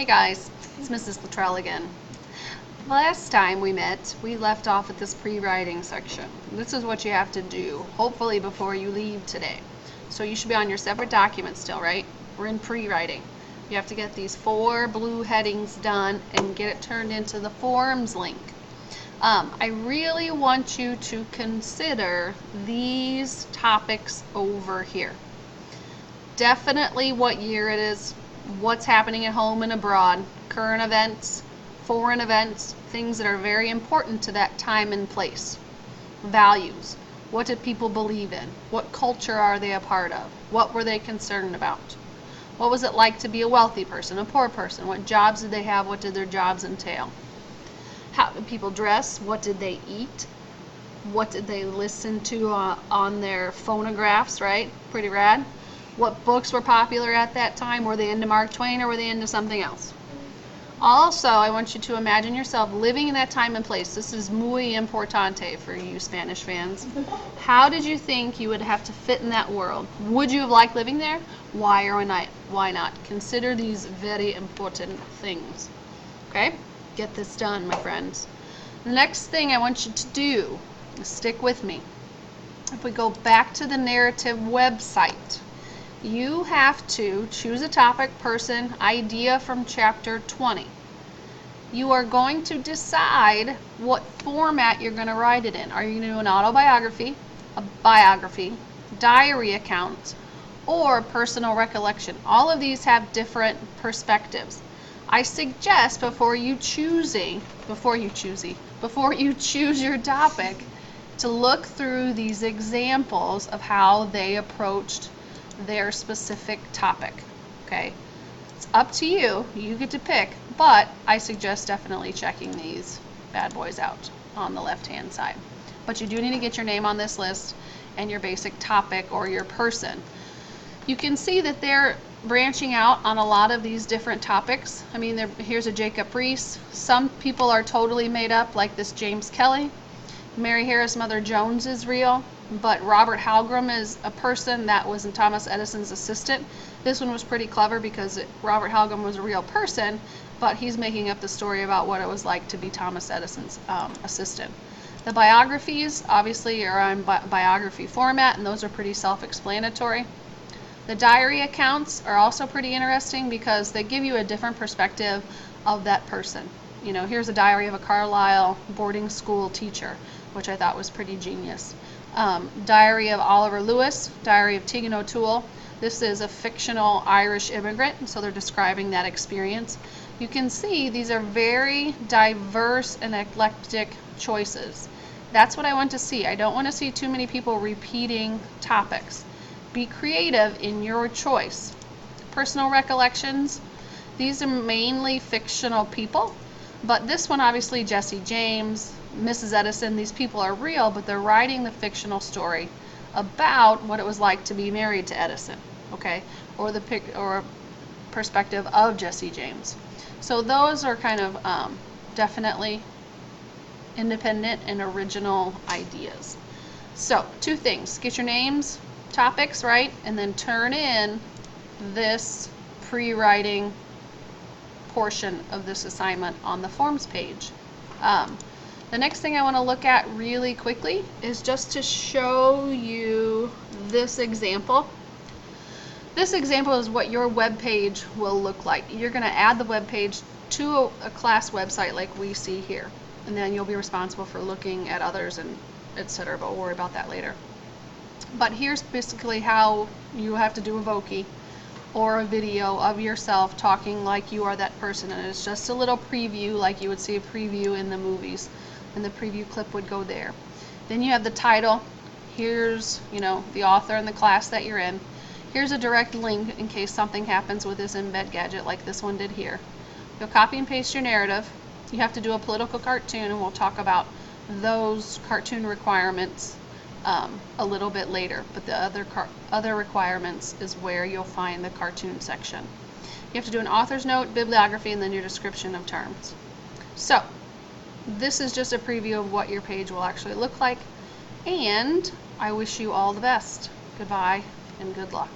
Hey guys, it's MrsLittrell again. Last time we met, we left off at this pre-writing section. This is what you have to do, hopefully before you leave today. So you should be on your separate document still, right? We're in pre-writing. You have to get these 4 blue headings done and get it turned into the forms link. I really want you to consider these topics over here. Definitely what year it is, what's happening at home and abroad, current events, foreign events, things that are very important to that time and place. Values. What did people believe in? What culture are they a part of? What were they concerned about? What was it like to be a wealthy person, a poor person? What jobs did they have? What did their jobs entail? How did people dress? What did they eat? What did they listen to on their phonographs, right? Pretty rad. What books were popular at that time? Were they into Mark Twain or were they into something else? Also, I want you to imagine yourself living in that time and place. This is muy importante for you Spanish fans. How did you think you would have to fit in that world? Would you have liked living there? Why or why not? Consider these very important things. Okay? Get this done, my friends. The next thing I want you to do is stick with me. If we go back to the narrative website, you have to choose a topic, person, idea from chapter 20. You are going to decide what format you're going to write it in. Are you going to do an autobiography, a biography, diary account, or personal recollection? All of these have different perspectives. I suggest before you choose your topic to look through these examples of how they approached their specific topic. Okay, it's up to you. You get to pick, but I suggest definitely checking these bad boys out on the left-hand side. But you do need to get your name on this list and your basic topic or your person. You can see that they're branching out on a lot of these different topics. I mean, here's a Jacob Riis. Some people are totally made up, like this James Kelly. Mary Harris Mother Jones is real, but Robert Halgram is a person that was Thomas Edison's assistant. This one was pretty clever because Robert Halgram was a real person, but he's making up the story about what it was like to be Thomas Edison's assistant. The biographies obviously are on biography format, and those are pretty self-explanatory. The diary accounts are also pretty interesting because they give you a different perspective of that person. You know, here's a diary of a Carlisle boarding school teacher, which I thought was pretty genius. Diary of Oliver Lewis, Diary of Tegan O'Toole. This is a fictional Irish immigrant, so they're describing that experience. You can see these are very diverse and eclectic choices. That's what I want to see. I don't want to see too many people repeating topics. Be creative in your choice. Personal recollections. These are mainly fictional people, but this one obviously Jesse James, Mrs. Edison, these people are real, but they're writing the fictional story about what it was like to be married to Edison, okay, or perspective of Jesse James. So those are kind of definitely independent and original ideas. So 2 things: get your names, topics right, and then turn in this pre-writing portion of this assignment on the forms page. The next thing I want to look at really quickly is just to show you this example. This example is what your web page will look like. You're going to add the web page to a class website like we see here, and then you'll be responsible for looking at others and etc., but we'll worry about that later. But here's basically how you have to do a Voki or a video of yourself talking like you are that person, and it's just a little preview like you would see a preview in the movies, and the preview clip would go there. Then you have the title. Here's, you know, the author and the class that you're in. Here's a direct link in case something happens with this embed gadget like this one did here. You'll copy and paste your narrative. You have to do a political cartoon, and we'll talk about those cartoon requirements a little bit later, but the other requirements is where you'll find the cartoon section. You have to do an author's note, bibliography, and then your description of terms. So this is just a preview of what your page will actually look like, and I wish you all the best. Goodbye and good luck.